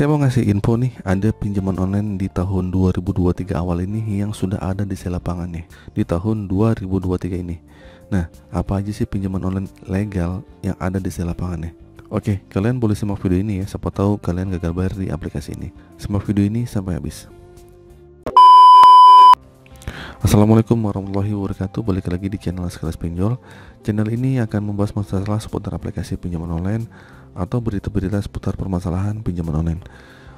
Saya mau ngasih info nih, ada pinjaman online di tahun 2023 awal ini yang sudah ada di lapangan nih, di tahun 2023 ini. Nah, apa aja sih pinjaman online legal yang ada di lapangan nih? Oke, kalian boleh simak video ini ya, siapa tahu kalian gagal bayar di aplikasi ini. Simak video ini sampai habis. Assalamualaikum warahmatullahi wabarakatuh. Balik lagi di channel Sekelas Pinjol. Channel ini akan membahas masalah seputar aplikasi pinjaman online atau berita-berita seputar permasalahan pinjaman online.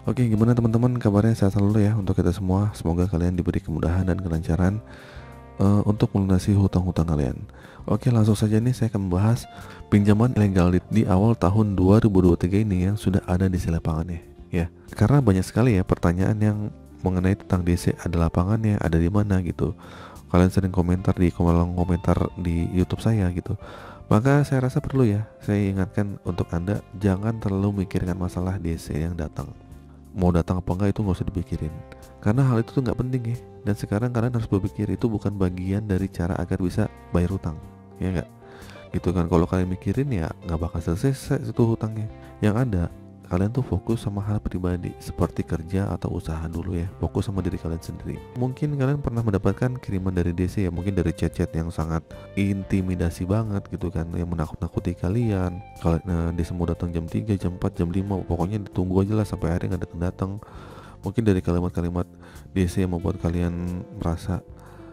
Oke, gimana teman-teman kabarnya? Sehat selalu ya untuk kita semua. Semoga kalian diberi kemudahan dan kelancaran untuk melunasi hutang-hutang kalian. Oke, langsung saja nih saya akan membahas pinjaman ilegal di awal tahun 2023 ini yang sudah ada di lapangan ya. Karena banyak sekali ya pertanyaan yang mengenai tentang DC, ada lapangannya, ada di mana gitu. Kalian sering komentar di kolom komentar di YouTube saya gitu. Maka saya rasa perlu ya saya ingatkan untuk Anda, jangan terlalu memikirkan masalah DC yang datang. Mau datang apa enggak itu nggak usah dipikirin, karena hal itu tuh nggak penting ya. Dan sekarang kalian harus berpikir itu bukan bagian dari cara agar bisa bayar hutang, ya nggak? Gitu kan. Kalau kalian mikirin ya nggak bakal selesai itu hutangnya. Yang ada kalian tuh fokus sama hal pribadi seperti kerja atau usaha dulu ya, fokus sama diri kalian sendiri. Mungkin kalian pernah mendapatkan kiriman dari DC ya, mungkin dari chat-chat yang sangat intimidasi banget gitu kan, yang menakut-nakuti kalian. Kalian DC mau datang jam 3, jam 4, jam 5, pokoknya ditunggu aja lah sampai hari nggak datang. Mungkin dari kalimat-kalimat DC yang membuat kalian merasa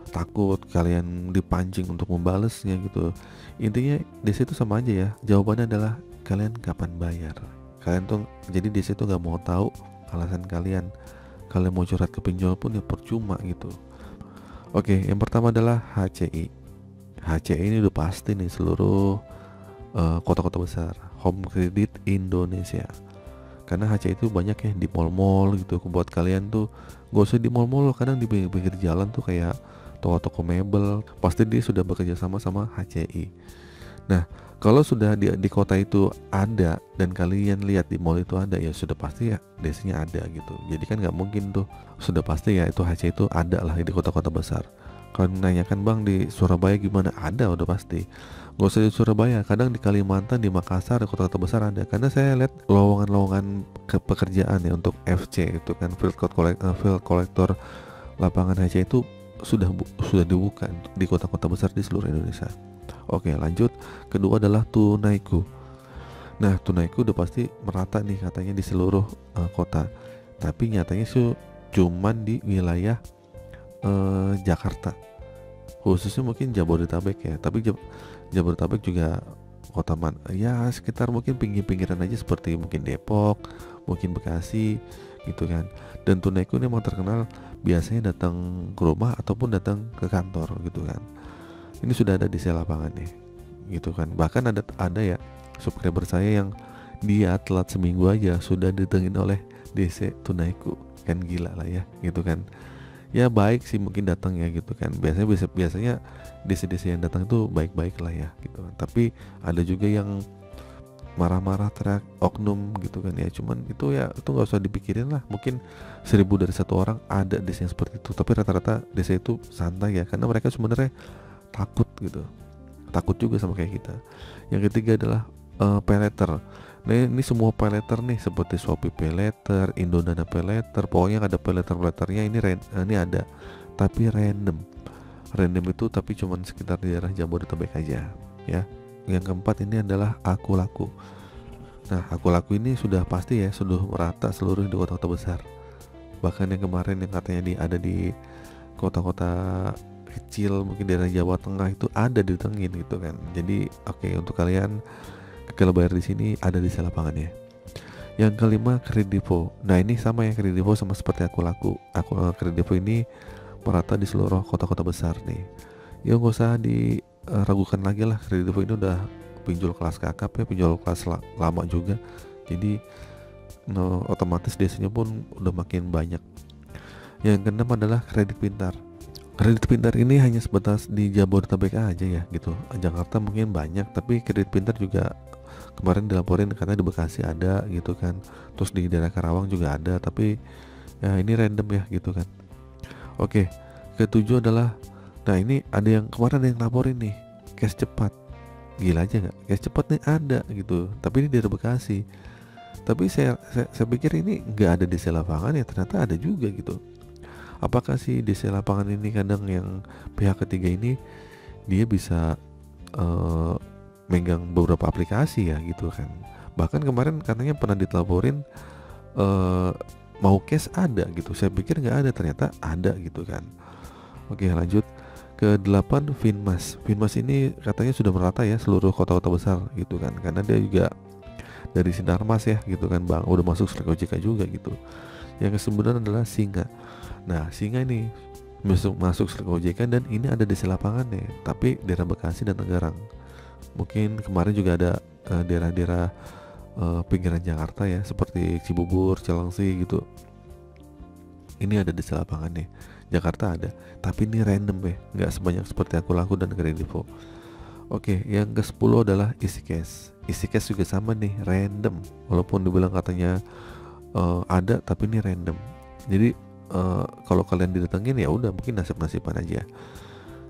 takut, kalian dipancing untuk membalesnya gitu. Intinya DC itu sama aja ya, jawabannya adalah kalian kapan bayar. Kalian tuh jadi di situ nggak mau tahu alasan kalian. Kalian mau curhat ke pinjol pun ya percuma gitu. Oke, yang pertama adalah HCI. HCI ini udah pasti nih seluruh kota-kota besar, Home Credit Indonesia. Karena HCI itu banyak ya di mall-mall gitu. Buat kalian tuh gak usah di mall-mall, kadang di pinggir jalan tuh kayak toko-toko mebel, pasti dia sudah bekerja sama HCI. Nah, kalau sudah di kota itu ada dan kalian lihat di mall itu ada, ya sudah pasti ya DC-nya ada gitu. Jadi kan nggak mungkin tuh, sudah pasti ya itu HC itu ada lah di kota-kota besar. Kalau menanyakan bang di Surabaya gimana, ada udah pasti. Gak usah di Surabaya, kadang di Kalimantan, di Makassar, di kota-kota besar ada. Karena saya lihat lowongan-lowongan pekerjaan ya untuk FC itu kan, field collector lapangan HC itu sudah dibuka di kota-kota besar di seluruh Indonesia. Oke, lanjut. Kedua adalah Tunaiku. Nah, Tunaiku udah pasti merata nih katanya di seluruh kota. Tapi nyatanya sih cuman di wilayah Jakarta. Khususnya mungkin Jabodetabek ya. Tapi Jabodetabek juga kota ya sekitar mungkin pinggir-pinggiran aja seperti mungkin Depok, mungkin Bekasi gitu kan. Dan Tunaiku ini memang terkenal biasanya datang ke rumah ataupun datang ke kantor gitu kan. Ini sudah ada di lapangan nih gitu kan. Bahkan ada ya subscriber saya yang dia telat seminggu aja sudah ditengin oleh DC Tunaiku. Kan gila lah ya gitu kan. Ya baik sih mungkin datang ya gitu kan. Biasanya DC-DC yang datang itu baik-baik lah ya gitu kan. Tapi ada juga yang marah-marah, teriak, oknum gitu kan ya. Cuman itu ya itu nggak usah dipikirin lah. Mungkin 1000 dari 1 orang ada DC yang seperti itu. Tapi rata-rata DC itu santai ya, karena mereka sebenarnya takut gitu, takut juga sama kayak kita. Yang ketiga adalah paylater. Nah ini semua paylater nih seperti Shopee paylater, Indodana paylater, pokoknya ada paylaternya ini ada, tapi random itu tapi cuman sekitar di daerah Jabodetabek aja ya. Yang keempat ini adalah Aku Laku. Nah Aku Laku ini sudah pasti ya sudah merata seluruh di kota-kota besar. Bahkan yang kemarin yang katanya ada di kota-kota kecil mungkin daerah Jawa Tengah itu ada ditengin gitu kan. Jadi oke, untuk kalian kalau bayar di sini ada di lapangan ya. Yang kelima Kredivo. Nah ini sama ya, Kredivo sama seperti Aku Laku. Kredivo ini merata di seluruh kota-kota besar nih. Ya nggak usah diragukan lagi lah, Kredivo ini udah pinjol kelas kakap ya, pinjol kelas lama juga. Jadi otomatis DC-nya pun udah makin banyak. Yang keenam adalah Kredit Pintar. Kredit Pintar ini hanya sebatas di Jabodetabek aja ya gitu. Jakarta mungkin banyak, tapi Kredit Pintar juga kemarin dilaporin katanya di Bekasi ada gitu kan. Terus di daerah Karawang juga ada, tapi ya ini random ya gitu kan. Oke, ketujuh adalah, nah ini ada yang kemarin ada yang laporin nih, cash cepat. Gila aja nggak? Cash cepat nih ada gitu, tapi ini di daerah Bekasi. Tapi saya pikir ini nggak ada DC lapangan, ya ternyata ada juga gitu. Apakah si DC lapangan ini kadang yang pihak ketiga ini dia bisa megang beberapa aplikasi ya gitu kan. Bahkan kemarin katanya pernah ditelaporin mau case ada gitu. Saya pikir nggak ada, ternyata ada gitu kan. Oke, lanjut ke 8, Finmas. Finmas ini katanya sudah merata ya seluruh kota-kota besar gitu kan, karena dia juga dari Sinarmas ya gitu kan bang, udah masuk Slack OJK juga gitu. Yang ke-9 adalah Singa. Nah Singa ini masuk Slack OJK dan ini ada di lapangan nih, tapi daerah Bekasi dan Tangerang. Mungkin kemarin juga ada daerah-daerah pinggiran Jakarta ya, seperti Cibubur, Cilengsi gitu. Ini ada di lapangan nih. Jakarta ada, tapi ini random ya, nggak sebanyak seperti Aku Laku dan Kredivo. Oke, yang ke-10 adalah EasyCash. EasyCash juga sama nih, random. Walaupun dibilang katanya ada, tapi ini random. Jadi kalau kalian didatengin ya udah, mungkin nasib-nasiban aja.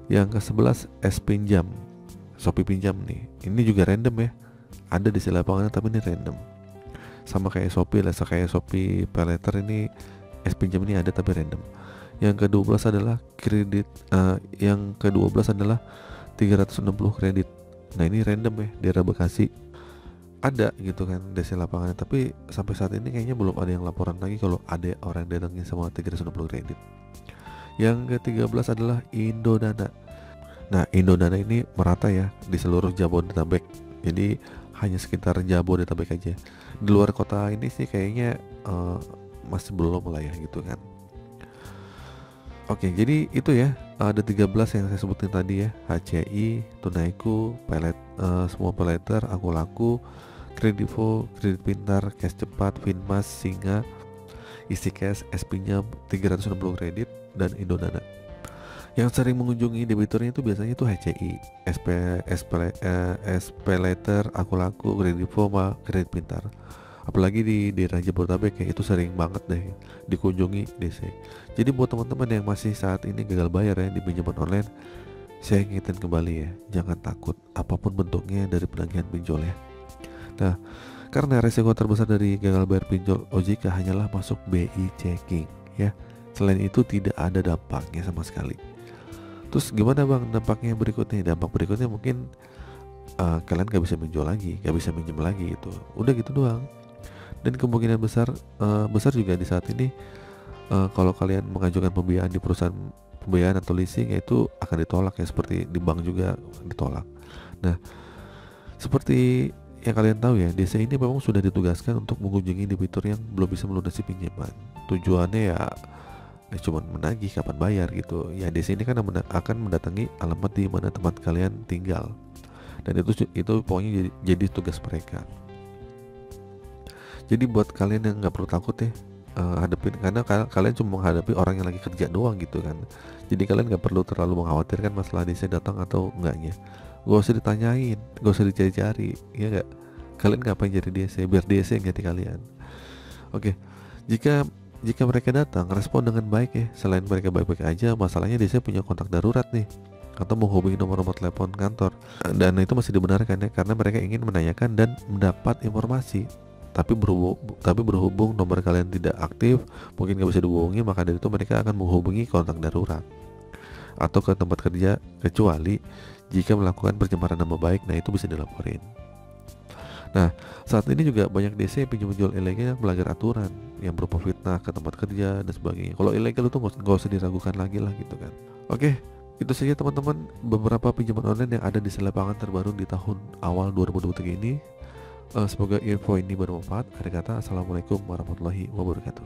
Yang ke-11 S-Pinjam, Shopee Pinjam nih. Ini juga random ya. Ada di lapangan tapi ini random. Sama kayak Shopee lah, kayak Shopee Paylater ini S-Pinjam ini ada tapi random. Yang ke-12 adalah kredit, yang ke-12 adalah 360 kredit. Nah ini random ya, daerah Bekasi ada gitu kan DC lapangannya, tapi sampai saat ini kayaknya belum ada yang laporan lagi kalau ada orang datangin sama 360 kredit. Yang ke-13 adalah Indodana. Nah Indodana ini merata ya di seluruh Jabodetabek, jadi hanya sekitar Jabodetabek aja. Di luar kota ini sih kayaknya masih belum lah ya gitu kan. Oke, jadi itu ya, ada 13 yang saya sebutin tadi ya, HCI, Tunaiku, semua Paylater, Aku Laku, Kredivo, Kredit Pintar, Cash Cepat, Finmas, Singa, EasyCash, S-Pinjam, 360 kredit, dan Indodana. Yang sering mengunjungi debiturnya itu biasanya itu HCI, Paylater, Aku Laku, Kredivo, sama Kredit Pintar. Apalagi di daerah Jabodetabek ya, itu sering banget deh dikunjungi DC. Jadi buat teman-teman yang masih saat ini gagal bayar ya di pinjaman online, saya ingetin kembali ya, jangan takut apapun bentuknya dari penagihan pinjol ya. Nah, karena resiko terbesar dari gagal bayar pinjol OJK hanyalah masuk BI checking ya. Selain itu tidak ada dampaknya sama sekali. Terus gimana bang dampaknya berikutnya? Dampak berikutnya mungkin kalian gak bisa pinjol lagi, gak bisa minjem lagi gitu. Udah gitu doang. Dan kemungkinan besar juga di saat ini kalau kalian mengajukan pembiayaan di perusahaan pembiayaan atau leasing, yaitu akan ditolak ya, seperti di bank juga ditolak. Nah, seperti yang kalian tahu ya, DC ini memang sudah ditugaskan untuk mengunjungi debitur yang belum bisa melunasi pinjaman. Tujuannya ya cuma menagih kapan bayar gitu. Ya DC ini kan akan mendatangi alamat di mana tempat kalian tinggal. Dan itu pokoknya jadi tugas mereka. Jadi buat kalian yang nggak perlu takut ya hadapin, karena kalian cuma menghadapi orang yang lagi kerja doang gitu kan. Jadi kalian nggak perlu terlalu mengkhawatirkan masalah DC datang atau enggaknya. Gak usah ditanyain, gak usah dicari-cari, ya nggak. Kalian ngapain jadi DC? Biar DC yang ganti kalian. Oke, jika mereka datang respon dengan baik ya, selain mereka baik-baik aja, masalahnya DC punya kontak darurat nih, atau menghubungi nomor-nomor telepon kantor, dan itu masih dibenarkan ya, karena mereka ingin menanyakan dan mendapat informasi. Tapi berhubung nomor kalian tidak aktif, mungkin gak bisa dihubungi, maka dari itu mereka akan menghubungi kontak darurat atau ke tempat kerja, kecuali jika melakukan pencemaran nama baik. Nah itu bisa dilaporin. Nah saat ini juga banyak DC pinjol ilegal yang melanggar aturan, yang berupa fitnah ke tempat kerja dan sebagainya. Kalau ilegal itu gak usah diragukan lagi lah gitu kan. Oke, itu saja teman-teman beberapa pinjaman online yang ada di lapangan terbaru di tahun awal 2023 ini. Semoga info ini bermanfaat. Akhir kata, assalamualaikum warahmatullahi wabarakatuh.